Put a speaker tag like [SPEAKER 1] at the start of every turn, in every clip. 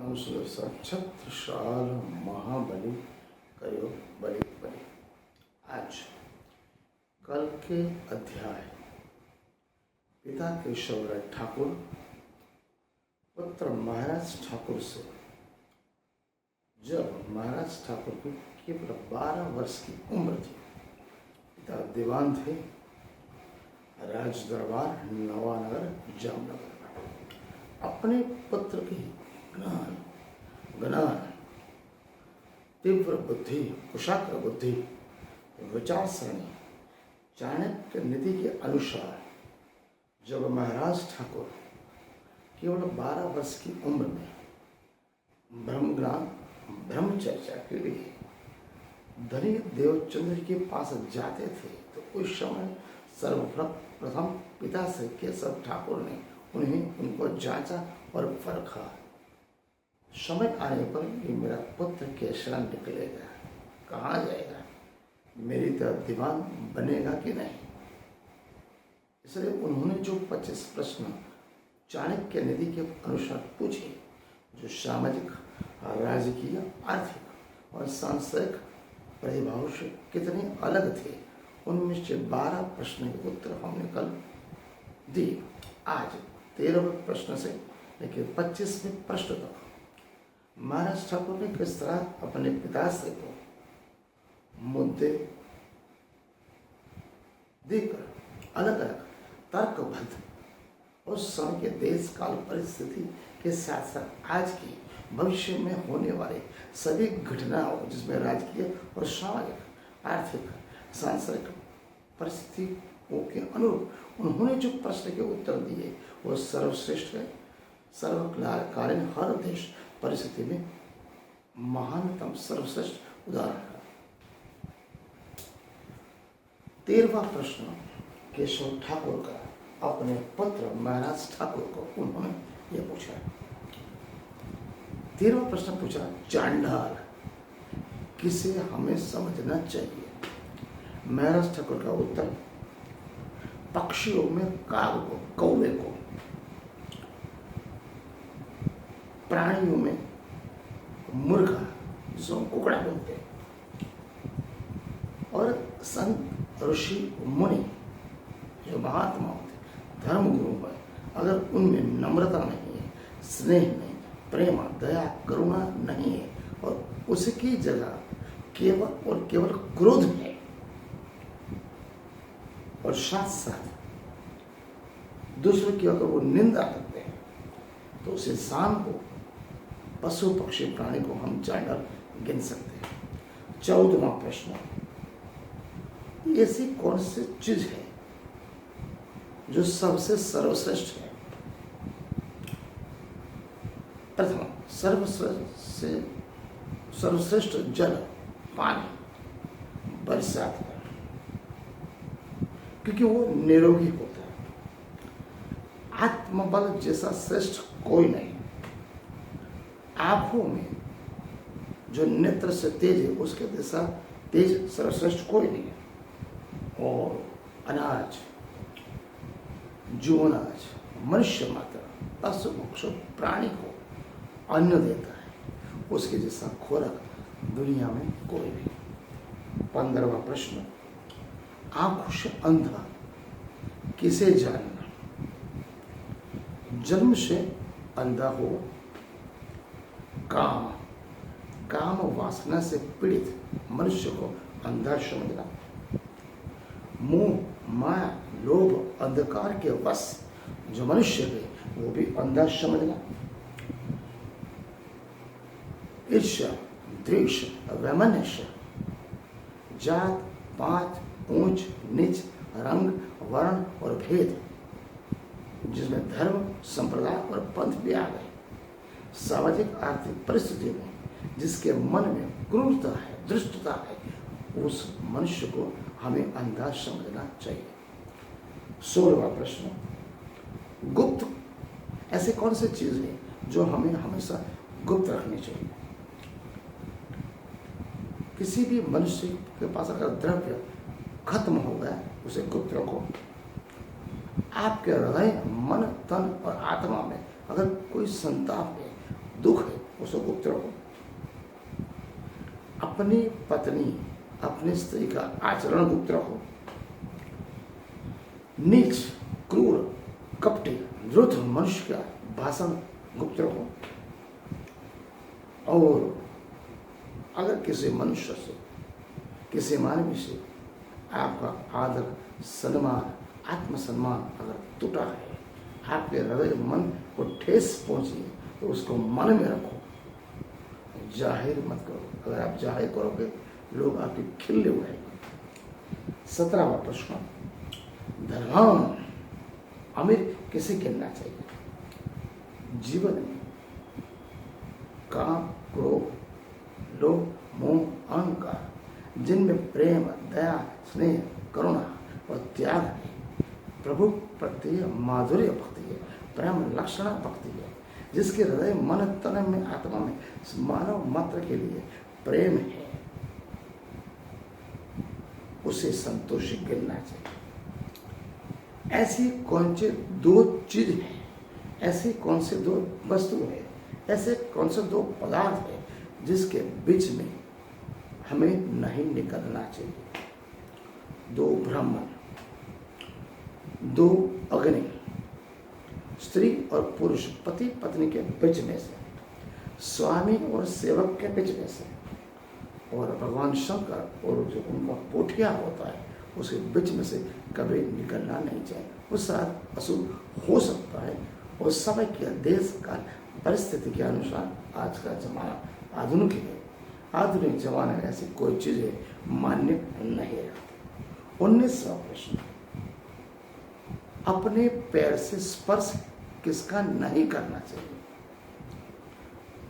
[SPEAKER 1] छत्रसाल महाबली कयो बलि बलि। आज कल के अध्याय पिता केशवराय ठाकुर पुत्र महाराज ठाकुर से। जब महाराज ठाकुर की केवल 12 वर्ष की उम्र थी, पिता दीवान थे, राज दरबार नवानगर जामनगर में। अपने पुत्र की ज्ञान तीव्र बुद्धि, कुशाग्र बुद्धि, विचारसरणी, चाणक्य नीति के अनुसार जब महाराज ठाकुर केवल 12 वर्ष की उम्र में ब्रह्मज्ञान ब्रह्मचर्चा के लिए धनी देवचंद्र के पास जाते थे, तो उस समय सर्वप्रथम पिता श्री केशव ठाकुर ने उनको जांचा और परखा। समय आने पर ये मेरा पुत्र कैसा निकलेगा, कहाँ जाएगा, मेरी तरह दीवान बनेगा कि नहीं। इसलिए उन्होंने जो 25 प्रश्न चाणक्य नीति के अनुसार पूछे, जो सामाजिक, राजकीय, आर्थिक और सांस्कृतिक प्रतिभाओं से कितने अलग थे, उनमें से 12 प्रश्न के उत्तर हमने कल दिए। आज 13वें प्रश्न से लेकर 25वें प्रश्न तक महाराज ठाकुर ने किस तरह अपने पिताश्री को मुद्दे देकर अलग अलग तर्कबद्ध उस समय के देश काल परिस्थिति के साथ साथ आज की भविष्य में होने वाले सभी घटनाओं, जिसमें राजकीय और सामाजिक, आर्थिक, सांस्कृतिक परिस्थितियों के अनुरूप उन्होंने जो प्रश्न के उत्तर दिए वो सर्वश्रेष्ठ है, सर्वकालीन हर देश परिस्थिति में महानतम सर्वश्रेष्ठ उदाहरण है। 13वां प्रश्न केशव ठाकुर का अपने पुत्र महाराज ठाकुर को उन्होंने ये पूछा। 13वां प्रश्न पूछा, चांडाल किसे हमें समझना चाहिए। महाराज ठाकुर का उत्तर, पक्षियों में काग को, कौवे को, प्राणियों में मुर्गा, जिसको कुकड़ा बोलते हैं, और संत ऋषि मुनि जो महात्मा होते, धर्मगुरु है, अगर उनमें नम्रता नहीं है, स्नेह नहीं, प्रेम, दया, करुणा नहीं है और उसकी जगह केवल और केवल क्रोध है और साथ साथ दूसरों की अगर वो निंदा करते हैं, तो उस इंसान को, पशु पक्षी प्राणी को हम चांडाल गिन सकते हैं। 14वां प्रश्न, ऐसी कौन सी चीज है जो सबसे सर्वश्रेष्ठ है। प्रथम, सर्वश्रेष्ठ जल, पानी, बरसात का, क्योंकि वो निरोगी होता है। आत्मबल जैसा श्रेष्ठ कोई नहीं। आंखों में जो नेत्र से तेज है, उसके जैसा तेज सर्वश्रेष्ठ कोई नहीं है। और अनाज, जो अनाज मनुष्य मात्र, पशु पक्षी प्राणी को अन्न देता है, उसके जैसा खोराक दुनिया में कोई नहीं। 15वां प्रश्न, आंखों से अंधा किसे जानना। जन्म से अंधा हो, काम वासना से पीड़ित मनुष्य को अंधा समझना, मोह, माया, लोभ, अंधकार के वश जो मनुष्य है वो भी अंधा समझना, ईर्ष्या, द्वेष, वैमनस्य, जात पात, ऊंच नीच, रंग, वर्ण और भेद, जिसमें धर्म, संप्रदाय और पंथ भी आ गए, सामाजिक आर्थिक परिस्थिति में जिसके मन में क्रूरता है, दुष्टता है, उस मनुष्य को हमें अंधा समझना चाहिए। 16वां प्रश्न, गुप्त ऐसी कौन सी चीज है जो हमें हमेशा गुप्त रखनी चाहिए। किसी भी मनुष्य के पास अगर द्रव्य खत्म हो गया, उसे गुप्त रखो। आपके हृदय, मन, तन और आत्मा में अगर कोई संताप है, दुख है, उसको गुप्त रखो। अपनी पत्नी, अपनी स्त्री का आचरण गुप्त रखो। नीच, क्रूर, कपटी, द्रुत मनुष्य का भाषण गुप्त रखो। और अगर किसी मनुष्य से, किसी मानवी से आपका आदर, सम्मान, आत्मसम्मान अगर टूटा है, आपके हृदय मन को ठेस पहुंची है, तो उसको मन में रखो, जाहिर मत करो। अगर आप जाहिर करोगे लोग आपकी खिल्ली उड़ाएंगे। 17वां प्रश्न, धर्म अमीर किसे गिनना चाहिए? जीवन में काम, क्रोध, लोभ, मोह, अहंकार, जिनमें प्रेम, दया, स्नेह, करुणा और त्याग है, प्रभु प्रति माधुर्य भक्ति है, प्रेम लक्षणा भक्ति है, जिसके हृदय मन तन में आत्मा में मानव मात्र के लिए प्रेम है, उसे संतोषी गिनना चाहिए। ऐसी कौन सी दो चीज है, ऐसी कौन से दो वस्तु है, ऐसे कौन से दो पदार्थ है जिसके बीच में हमें नहीं निकलना चाहिए? 2 ब्राह्मण, 2 अग्नि, स्त्री और पुरुष, पति पत्नी के बीच में से, स्वामी और सेवक के बीच में से, और भगवान शंकर और जो उनका पोठिया होता है उसके बीच में से कभी निकलना नहीं चाहिए। वो साथ अशुभ हो सकता है और समय के, देश काल, परिस्थिति के अनुसार आज का जमाना आधुनिक है। आधुनिक जमाने में ऐसी कोई चीजें मान्य नहीं रहती। 19वां प्रश्न, अपने पैर से स्पर्श किसका नहीं करना चाहिए?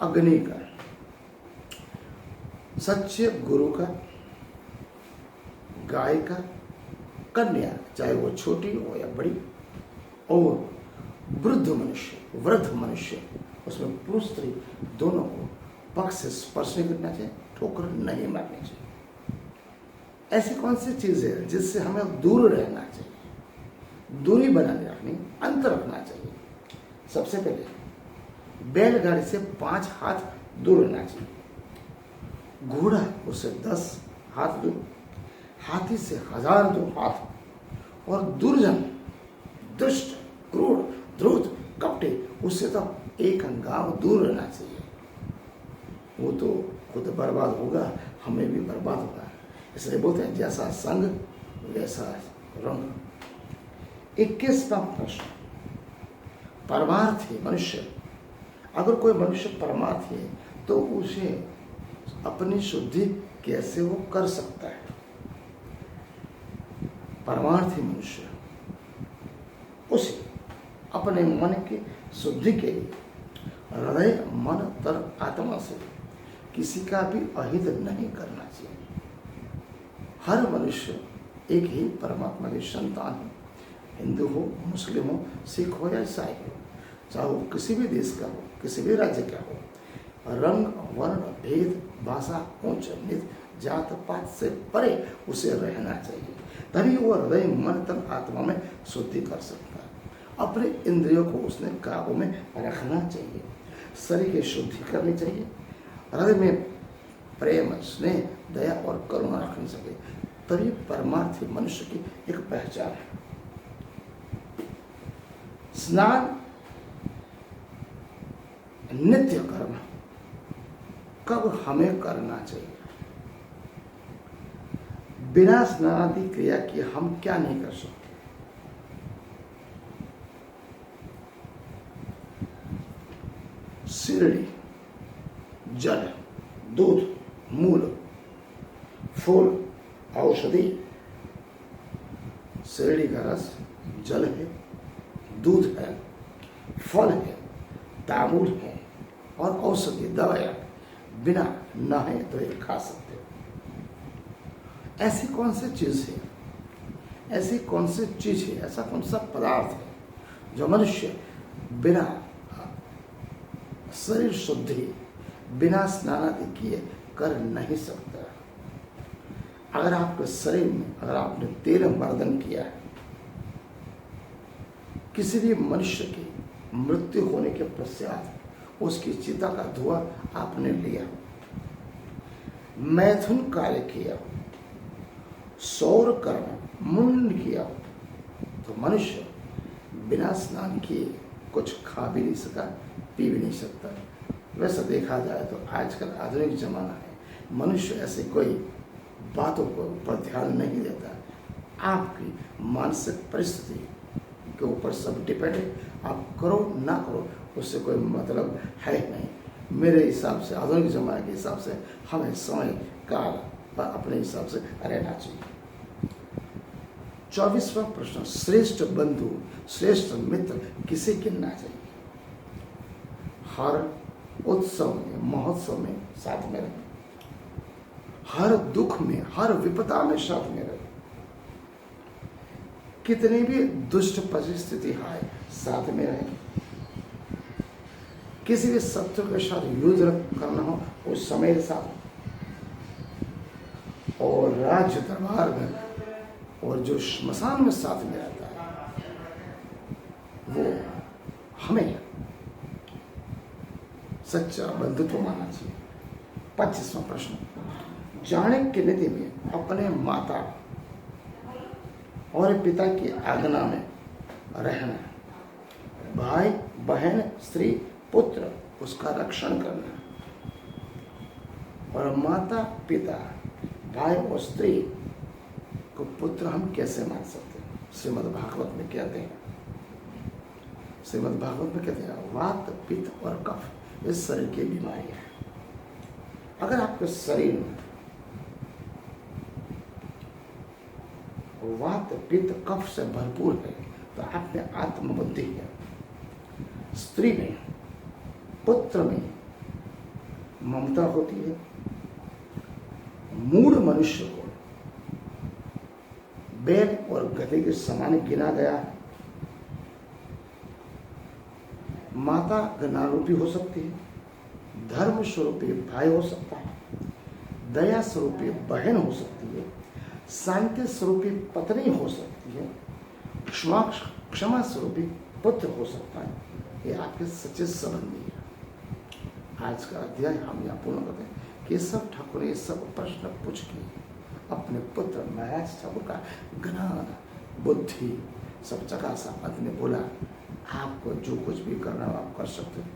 [SPEAKER 1] अग्नि का, सच्चे गुरु का, गाय का, कन्या चाहे वो छोटी हो या बड़ी, और वृद्ध मनुष्य उसमें पुरुष स्त्री दोनों को पक्ष से स्पर्श नहीं करना चाहिए, ठोकर नहीं मारनी चाहिए। ऐसी कौन सी चीज है जिससे हमें दूर रहना चाहिए? दूरी बनाने रखनी, अंतर रखना चाहिए। सबसे पहले बैलगाड़ी से 5 हाथ दूर रहना चाहिए, घोड़ा उससे 10 हाथ दूर, हाथी से 1000 दूर हाथ, और दुर्जन, दुष्ट, क्रूर, द्रुत, कपटी उससे तो 1 गांव दूर रहना चाहिए। वो तो खुद बर्बाद होगा, हमें भी बर्बाद होगा। इसलिए बोलते हैं जैसा संग वैसा रंग। 21वां प्रश्न, परमार्थी मनुष्य, अगर कोई मनुष्य परमार्थी है तो उसे अपनी शुद्धि कैसे वो कर सकता है? परमार्थी मनुष्य उसे अपने मन की शुद्धि के लिए हृदय, मन, तन, आत्मा से किसी का भी अहित नहीं करना चाहिए। हर मनुष्य एक ही परमात्मा की संतान है, हिंदू हो, मुस्लिम हो, सिख हो या ईसाई हो, चाहे वो किसी भी देश का हो, किसी भी राज्य का हो। रंग, वर्ण, भेद, भाषा, ऊंच नीच, जात पात से परे उसे रहना चाहिए, तभी वो हृदय, मन, तन, आत्मा में शुद्धि कर सकता है। अपने इंद्रियों को उसने काबू में रखना चाहिए, शरीर की शुद्धि करनी चाहिए, हृदय में प्रेम, स्नेह, दया और करुणा रखनी चाहिए, तभी परमार्थी मनुष्य की एक पहचान है। स्नान नित्य कर्म कब हमें करना चाहिए? बिना स्नानादि क्रिया के हम क्या नहीं कर सकते? शिरडी, जल, दूध, मूल, फूल, औषधि। शिरडी का रस जल है, दूध है, फल है, तामूल है और औषधि दवाएं बिना नहाए तो ये खा सकते हो। ऐसी कौन सी चीज है, ऐसी कौन सी चीज है, ऐसा कौन सा पदार्थ है जो मनुष्य बिना शरीर शुद्धि, बिना स्नान आदि किए कर नहीं सकता? अगर आपके शरीर में अगर आपने तेल मर्दन किया है, किसी भी मनुष्य की मृत्यु होने के पश्चात उसकी चिता का धुआं आपने लिया। मैथुन कार्य किया, सौर कर्म मुंड किया, तो मनुष्य बिना स्नान किए कुछ खा भी नहीं सका, पी भी नहीं सकता। वैसे देखा जाए तो आजकल आधुनिक जमाना है, मनुष्य ऐसे कोई बातों को पर ध्यान नहीं देता। आपकी मानसिक परिस्थिति के ऊपर सब डिपेंड है। आप करो ना करो उससे कोई मतलब है नहीं। मेरे हिसाब से, आधुनिक जमाने के हिसाब से, हमें समय काल पर अपने हिसाब से रहना चाहिए। 24वां प्रश्न, श्रेष्ठ बंधु श्रेष्ठ मित्र किसे गिनना चाहिए? हर उत्सव में, महोत्सव में साथ में रहे, हर दुख में, हर विपदा में साथ में रहे, कितनी भी दुष्ट परिस्थिति आए साथ में रहे, किसी भी शत्रु के साथ युद्ध करना हो उस समय के साथ, और राज्य दरबार में और जो श्मशान में साथ में रहता है वो हमें सच्चा बंधुत्व मानना चाहिए। 25वां प्रश्न, चाणक्य नीति में अपने माता और पिता की आज्ञा में रहना, भाई बहन स्त्री पुत्र उसका रक्षण करना, और माता पिता भाई और स्त्री को पुत्र हम कैसे मान सकते हैं? श्रीमद् भागवत में कहते हैं, श्रीमद् भागवत में कहते हैं वात पित्त और कफ इस शरीर की बीमारी है। अगर आपके शरीर में वात पित्त कफ से भरपूर है तो आप में आत्मबुद्धि है, स्त्री में पुत्र में ममता होती है, मूढ़ मनुष्य को बैल और गधे के समान गिना गया है, माता ज्ञानरूपी हो सकती है, धर्म स्वरूपी भाई हो सकता है, दया स्वरूपी बहन हो सकती है, शांति स्वरूपी पत्नी हो सकती है, क्षमा स्वरूपी पुत्र हो सकता है। ये आपके सच्चे संबंधी है। आज का अध्याय हम यहाँ पूर्ण करते हैं। केशव ठाकुर ने ये सब प्रश्न पूछ के अपने पुत्र महाराज ठाकुर का ज्ञान बुद्धि सब चकासा। अंत में बोला आपको जो कुछ भी करना हो आप कर सकते हो,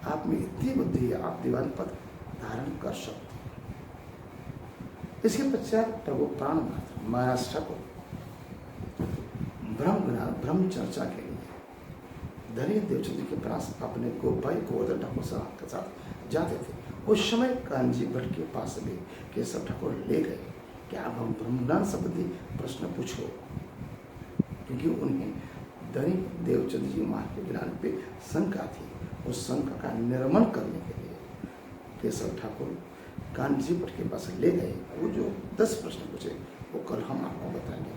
[SPEAKER 1] आप में इतनी बुद्धि है आप दीवान पद धारण कर सकते हो। इसके पश्चात प्रभु प्राणनाथ महाराज ठाकुर ब्रह्म ज्ञान ब्रह्म चर्चा के लिए धनी देवचंद के पास अपने गोपाई गोवर्धन ठाकुर साहब के साथ जाते थे। उस समय कानजी भट्ट के पास भी केशव ठाकुर ले गए कि आप हम ब्रह्मज्ञान संबंधी प्रश्न पूछो, क्योंकि उन्हें धनी देवचंद जी महाराज के ज्ञान पे शंका थी। उस शंका का निर्मण करने के लिए केशव ठाकुर कानजी भट्ट के पास ले गए। वो जो 10 प्रश्न पूछे वो कल हम आपको बताएंगे।